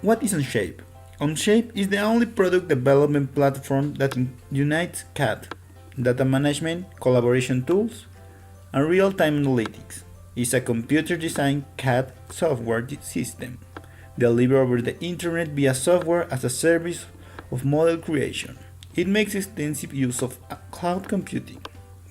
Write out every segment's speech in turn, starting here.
What is Onshape? Onshape is the only product development platform that unites CAD, data management, collaboration tools, and real-time analytics. It's a computer-designed CAD software system delivered over the internet via software as a service of model creation. It makes extensive use of cloud computing,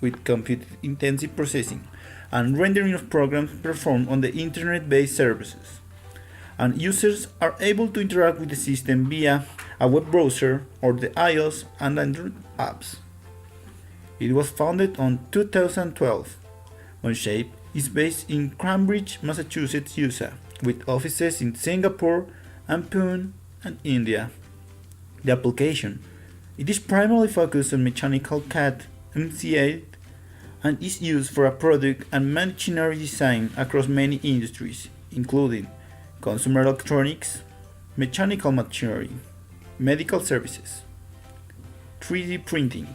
with compute-intensive processing and rendering of programs performed on the internet-based services. And users are able to interact with the system via a web browser or the iOS and Android apps. It was founded in 2012. Onshape is based in Cambridge, Massachusetts, USA, with offices in Singapore and Pune and India. The application. It is primarily focused on mechanical CAD, MCA, and is used for a product and machinery design across many industries, including consumer electronics, mechanical machinery, medical services, 3D printing,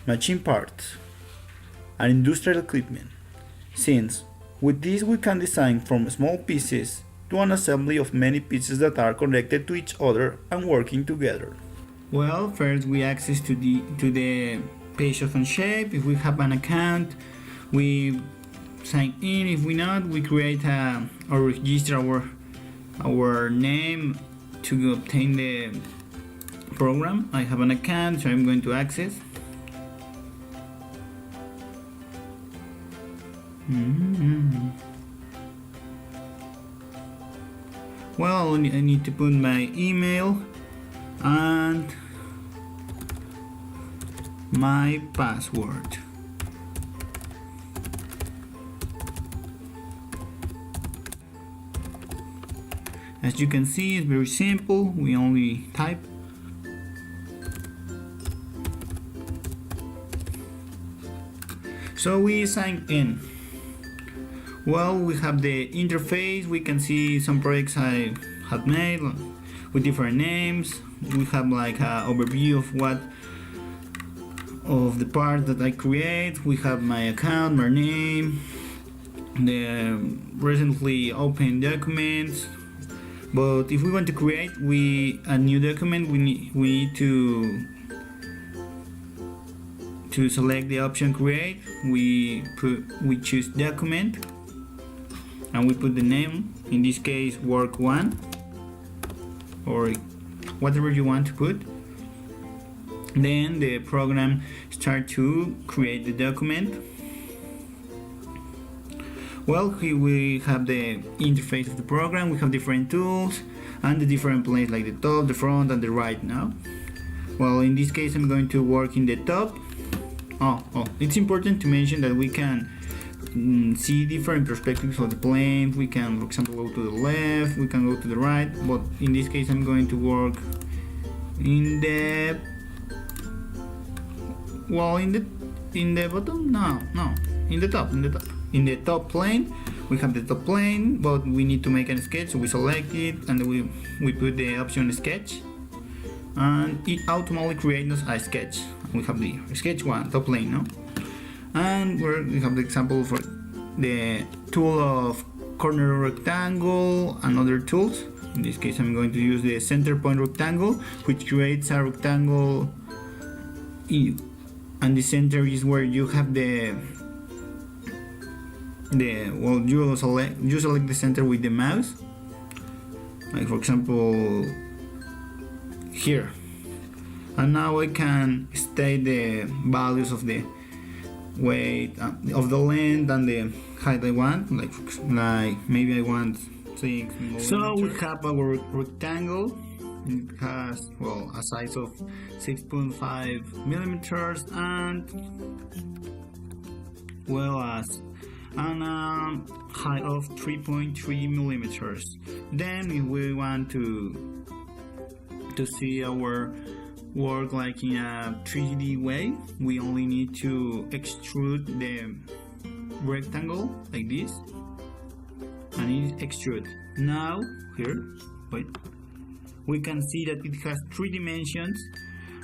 machine parts, and industrial equipment, since with this we can design from small pieces to an assembly of many pieces that are connected to each other and working together. Well, first we access to the page of Onshape. If we have an account, we sign in. If we not, we create or register our name to obtain the program. I have an account, so I'm going to access. Well, I need to put my email and my password. As you can see, it's very simple. We only type. So we sign in. Well, we have the interface. We can see some projects I have made with different names. We have like an overview of the part that I create. We have my account, my name, the recently opened documents. But if we want to create a new document, we need to select the option create. We choose document and we put the name, in this case work 1 or whatever you want to put. Then the program starts to create the document. Well, here we have the interface of the program. We have different tools and the different planes like the top, the front and the right now. Well, in this case I'm going to work in the top. It's important to mention that we can see different perspectives of the plane. We can, for example, go to the left, we can go to the right, but in this case I'm going to work in the bottom? No, in the top. In the top plane, we have the top plane, but we need to make a sketch, so we select it and we put the option sketch, and it automatically creates us a sketch. We have the sketch 1, top plane, no? And we have the example for the tool of corner rectangle and other tools. In this case, I'm going to use the center point rectangle, which creates a rectangle, and the center is where you have you select the center with the mouse, like for example here. And now I can state the values of the weight, of the length and the height I want, like maybe I want 6 millimeters. So we have our rectangle. It has a size of 6.5 millimeters and height of 3.3 millimeters. Then if we want to see our work like in a 3D way, we only need to extrude the rectangle like this, and it extrude. Now here, we can see that it has 3 dimensions,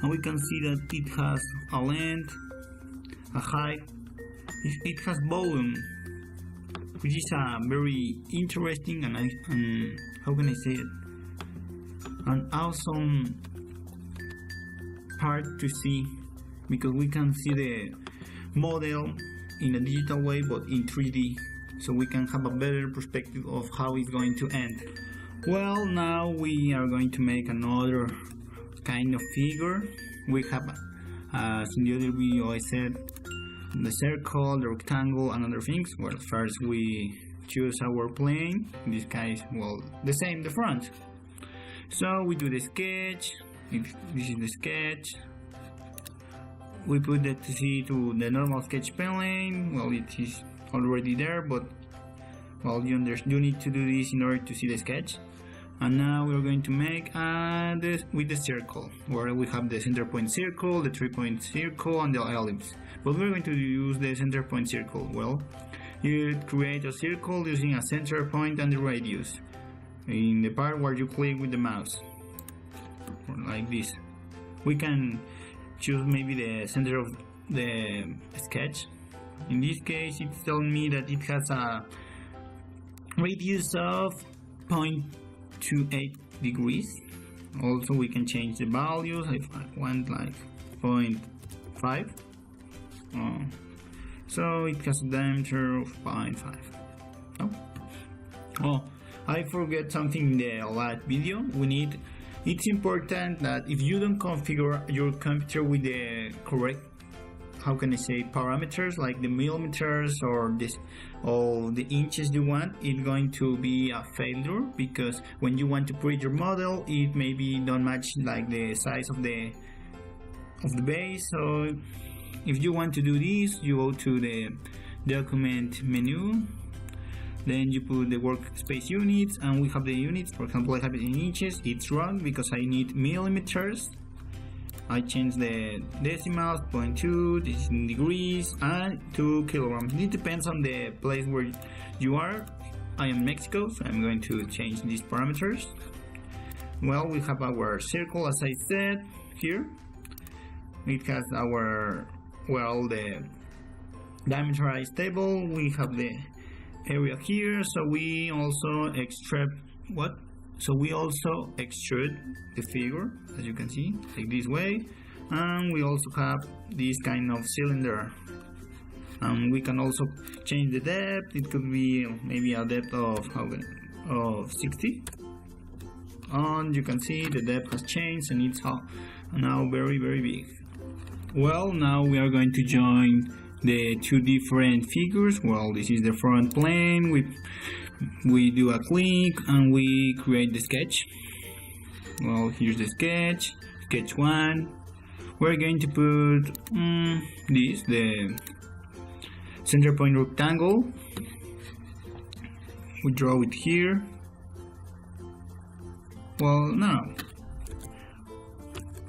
and we can see that it has a length, a height, it has volume, which is a very interesting and how can I say it, an awesome part to see, because we can see the model in a digital way but in 3D, so we can have a better perspective of how it's going to end. Well, now we are going to make another kind of figure. We have, as in the other video I said, the circle, the rectangle, and other things. Well, first we choose our plane, in this case, well, the same, the front. So we do the sketch. This is the sketch. We put that to the normal sketch plane. Well, it is already there, but well, you need to do this in order to see the sketch. And now we're going to make with the circle, where we have the center point circle, the 3-point circle, and the ellipse. But we're going to use the center point circle. Well, you create a circle using a center point and the radius in the part where you click with the mouse, like this. We can choose maybe the center of the sketch. In this case, it's telling me that it has a radius of 0.28 degrees. Also, we can change the values. If I want like 0.5, so it has a diameter of 0.5. Oh, I forget something in the last video. It's important that if you don't configure your computer with the correct, how can I say, parameters like the millimeters or the inches you want, it's going to be a failure, because when you want to create your model, it maybe don't match like the size of the base. So if you want to do this, you go to the document menu, then you put the workspace units, and we have the units. For example, I have it in inches. It's wrong because I need millimeters. I change the decimals, 0.2, this is in degrees, and 2 kilograms. It depends on the place where you are. I am in Mexico, so I'm going to change these parameters. Well, we have our circle, as I said here. It has our, well, the diameterized table. We have the area here, so we also extrude the figure, as you can see, like this way. And we also have this kind of cylinder, and we can also change the depth. It could be maybe a depth of 60, and you can see the depth has changed, and it's now very big. Well, now we are going to join the two different figures. Well, this is the front plane. We do a click and we create the sketch. Well, here's the sketch 1. We're going to put the center point rectangle. We draw it here. Well, now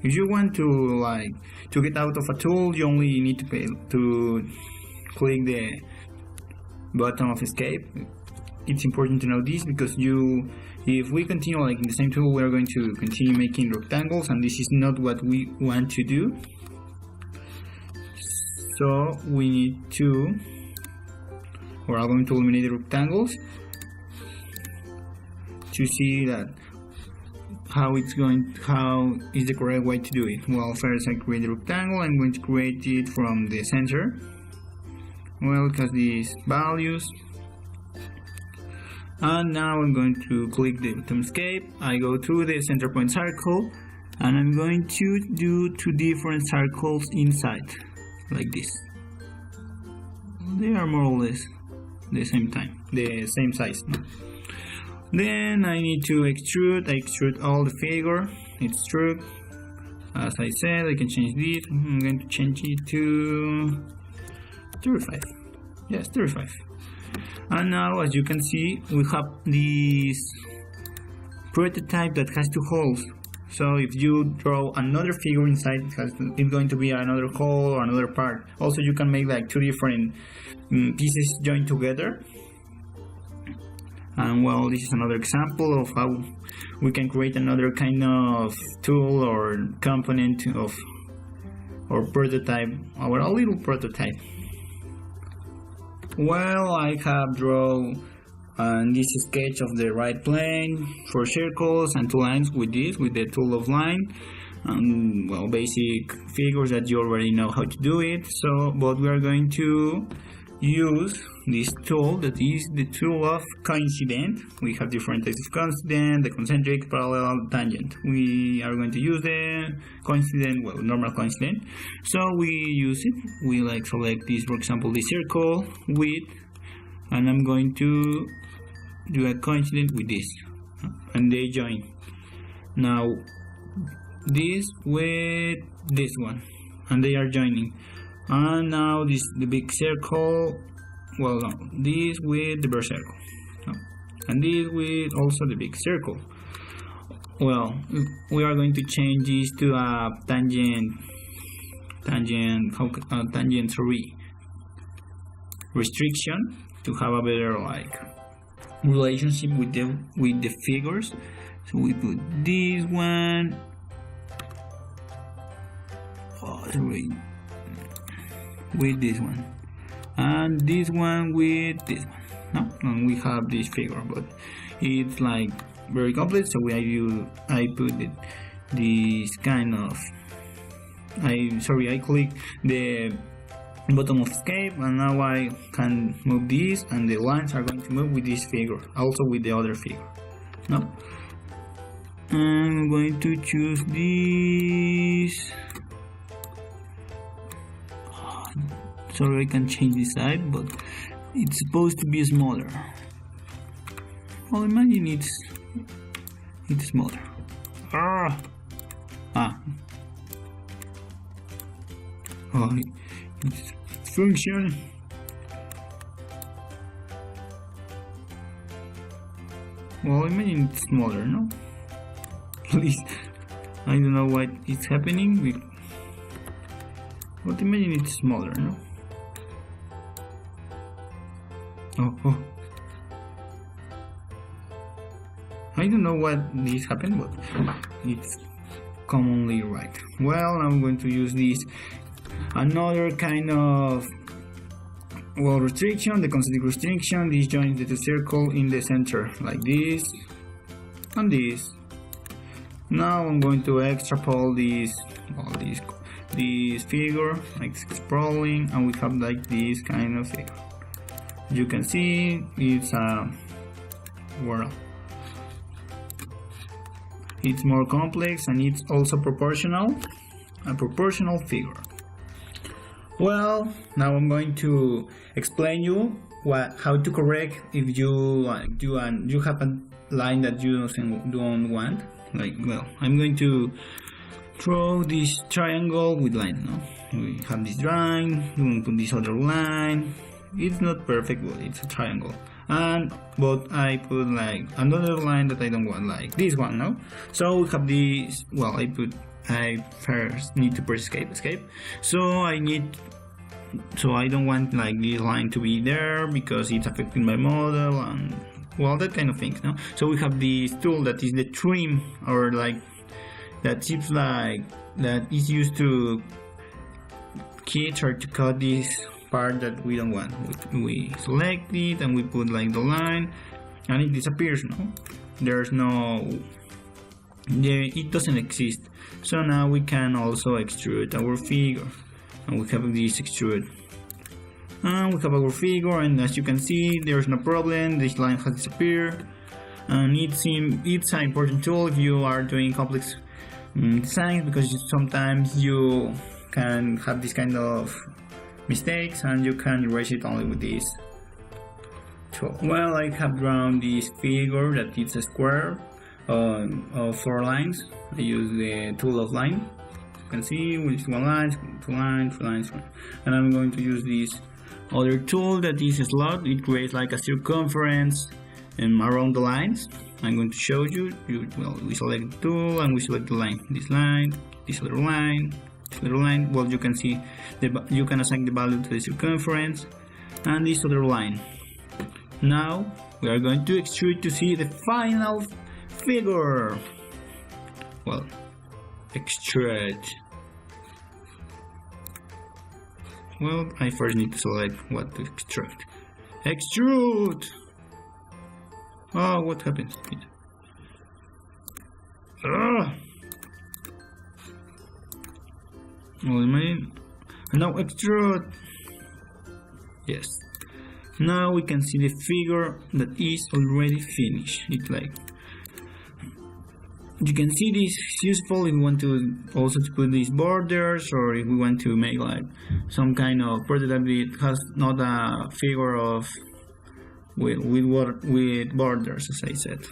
if you want to get out of a tool, you only need to click the button of escape. It's important to know this, because if we continue like in the same tool, we are going to continue making rectangles, and this is not what we want to do. So we need to, we're going to eliminate the rectangles to see that how is the correct way to do it. Well, first I create the rectangle. I'm going to create it from the center. Well, it has these values. And now I'm going to click the button escape. I go through the center point circle, and I'm going to do two different circles inside, like this. They are more or less the same size. Then I need to extrude. I extrude all the figure. Extrude. As I said, I can change this. I'm going to change it to 35. Yes, 35. And now, as you can see, we have this prototype that has 2 holes. So if you draw another figure inside, it's going to be another hole or another part. Also, you can make like 2 different pieces joined together. And well, this is another example of how we can create another kind of tool or component or prototype, or a little prototype. Well, I have drawn this sketch of the right plane, 4 circles and 2 lines with the tool of line. Well, basic figures that you already know how to do it. So, but we are going to use this tool, that is the tool of coincident. We have different types of coincident: the concentric, parallel, tangent. We are going to use the coincident, well, normal coincident. So we use it. We like select this, for example, this circle with, and I'm going to do a coincident with this, and they join. Now this with this one, and they are joining. And now this, the big circle, well, no, this with the bird circle, no, and this with also the big circle. Well, we are going to change this to a tangent 3 restriction to have a better like relationship with the figures. So we put this one, with this one, and this one with this one, no? And we have this figure, but it's like very complex, so I put this kind of, I click the bottom of escape, and now I can move this, and the lines are going to move with this figure, also with the other figure, no? I'm going to choose this. Sorry, I can change the side, but it's supposed to be smaller. Well, imagine it's smaller. Oh, it's function. Well, imagine it's smaller, no? Please, I don't know what is happening. But imagine it's smaller, no? Oh. I don't know what this happened, but it's commonly right. Well, I'm going to use this another kind of, well, restriction, the concentric restriction. This joins the 2 circle in the center, like this and this. Now I'm going to extrapolate this figure, like sprawling, and we have like this kind of figure. You can see it's a world. It's more complex, and it's also proportional, a proportional figure. Well, now I'm going to explain you how to correct if you have a line that you don't want. Like, well, I'm going to draw this triangle with line, no? We have this line, we will put this other line. It's not perfect, but it's a triangle. But I put like another line that I don't want, like this one, no? So we have this, well, I first need to press escape. So I don't want like this line to be there because it's affecting my model and, well, that kind of things, no? So we have this tool that is the trim, or like that seems like that is used to kids or to cut this part that we don't want. We select it and we put like the line, and it disappears, no? It doesn't exist. So now we can also extrude our figure, and we have this extrude, and we have our figure, and as you can see, there's no problem. This line has disappeared, and it's an important tool if you are doing complex designs, because sometimes you can have this kind of mistakes and you can erase it only with this tool. Well, I have drawn this figure that is a square of 4 lines. I use the tool of line. You can see with 1 line, 2 lines, 3 lines, and I'm going to use this other tool that is a slot. It creates like a circumference around the lines. I'm going to show you. Well, we select the tool and we select the line. This line, this other line, this other line. Well, you can see you can assign the value to the circumference and this other line. Now we are going to extrude to see the final figure. Well, extrude. Well, I first need to select what to extrude. Extrude! Oh, what happened? Now extrude! Yes. Now we can see the figure that is already finished. It's like, you can see this is useful if we want to also to put these borders, or if we want to make like some kind of prototype that has not a figure of with borders, as I said.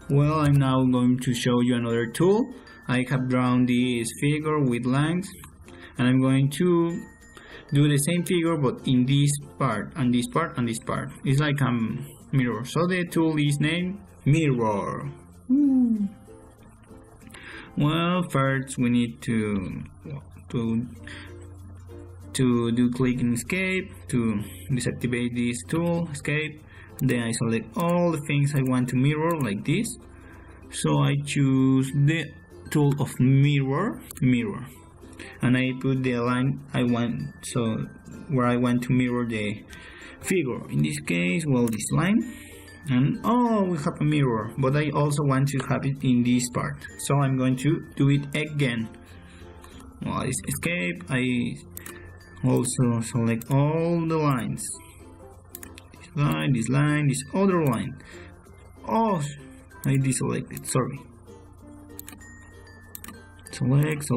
Well, I'm now going to show you another tool. I have drawn this figure with lines, and I'm going to do the same figure but in this part and this part and this part. It's like a mirror. So the tool is named Mirror. Well, first we need to do click in Escape to deactivate this tool, Escape. Then I select all the things I want to mirror like this. So I choose the tool of mirror, and I put the line I want, so where I want to mirror the figure. In this case, well, this line. And oh, we have a mirror, but I also want to have it in this part, so I'm going to do it again. Well, it's Escape. I also select all the lines, this line, this other line. Oh, I deselected, sorry. Select,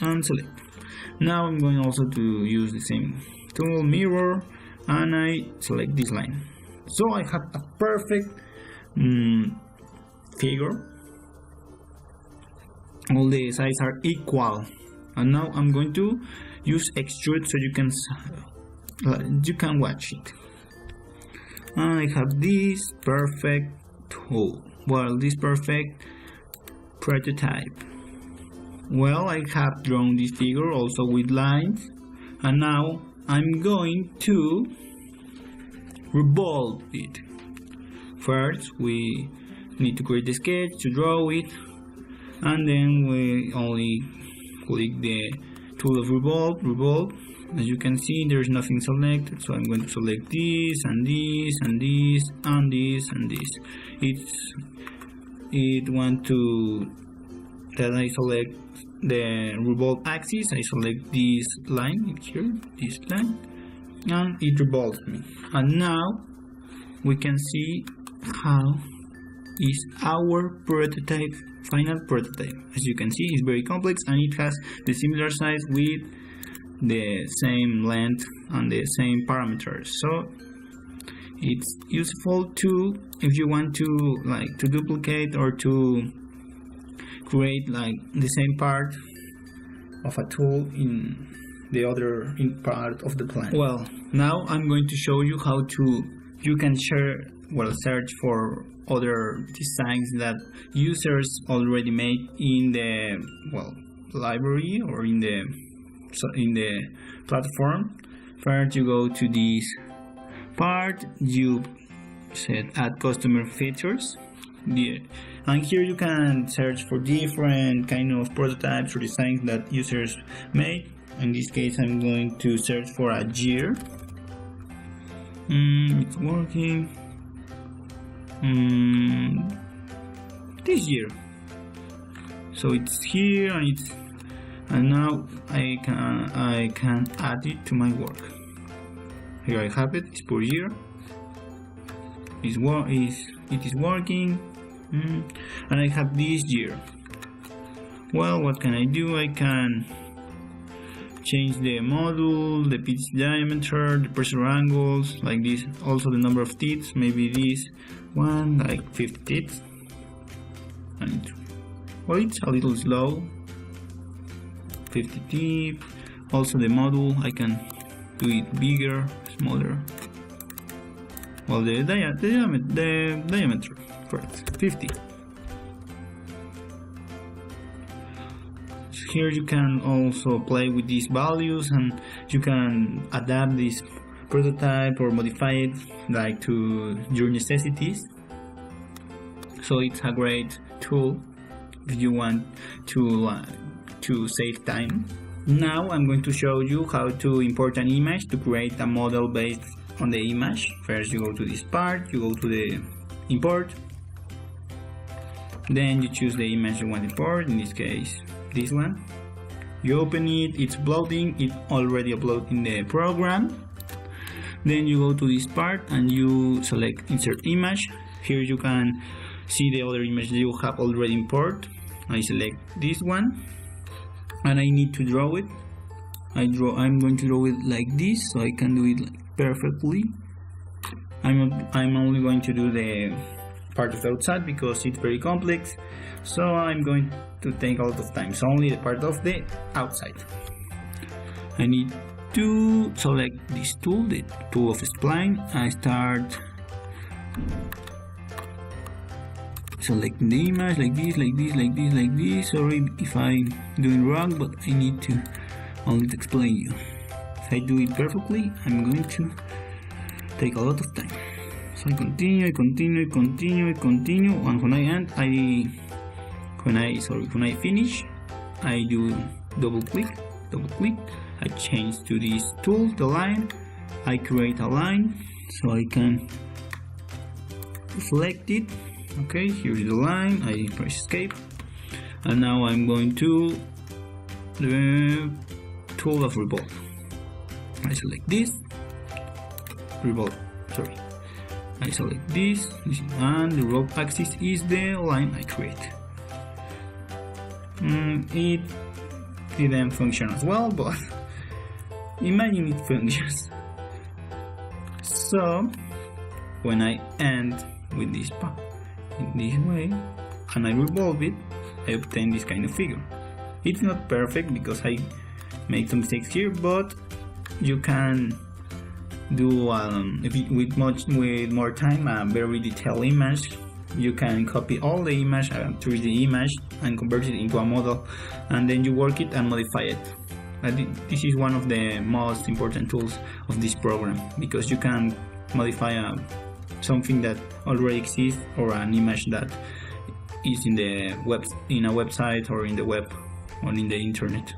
and select. Now I'm going also to use the same tool, Mirror, and I select this line. So I have a perfect figure. All the sides are equal. And now I'm going to use Extrude so you can watch it. And I have this perfect tool. Well, this perfect prototype. Well, I have drawn this figure also with lines, and now I'm going to revolve it. First, we need to create the sketch to draw it, and then we only click the tool of revolve. As you can see, there's nothing selected, so I'm going to select this and this and this and this and this. It want to that I select the revolve axis. I select this line here, this line, and it revolves me. And now we can see how is our prototype, final prototype. As you can see, it's very complex and it has the similar size with the same length and the same parameters. So it's useful to, if you want to like to duplicate or to create like the same part of a tool in the other part of the plan. Well, now I'm going to show you how you can search for other designs that users already made in the library or in the platform. First, you go to this part, you set add customer features, and here you can search for different kind of prototypes or designs that users made. In this case, I'm going to search for a year. It's working. This year. So it's here, and now I can add it to my work. Here I have it. It's per year. It is working, and I have this year. Well, what can I do? I can change the module, the pitch diameter, the pressure angles, like this. Also the number of teeth, maybe this one, like 50 teeth. And well, it's a little slow. 50 teeth. Also the module, I can do it bigger, smaller. Well, the diameter first, 50. Here you can also play with these values, and you can adapt this prototype or modify it like to your necessities. So it's a great tool if you want to save time. Now I'm going to show you how to import an image to create a model based on the image. First you go to this part, you go to the import, then you choose the image you want to import, in this case this one. You open it, it's uploading, it already uploaded in the program. Then you go to this part and you select insert image. Here you can see the other image you have already imported. I select this one and I need to draw it. I'm going to draw it like this so I can do it perfectly. I'm only going to do the part of the outside because it's very complex, so I'm going to take a lot of time, so only the part of the outside. I need to select this tool, the tool of spline. I start selecting the image like this, like this, like this, like this. Sorry if I'm doing wrong, but I need to only to explain you. If I do it perfectly, I'm going to take a lot of time. So I continue, and when I end, when I finish, I do double click, I change to this tool, the line, I create a line, so I can select it. Okay, here's the line, I press escape, and now I'm going to the tool of revolve. I select this, I select this, and the revolve axis is the line I create. It didn't function as well, but imagine it functions. So when I end with this part in this way and I revolve it, I obtain this kind of figure. It's not perfect because I made some mistakes here, but you can do with more time a very detailed image. You can copy all the image, 3D image, and convert it into a model, and then you work it and modify it. This is one of the most important tools of this program, because you can modify something that already exists, or an image that is in a website or in the web or in the internet.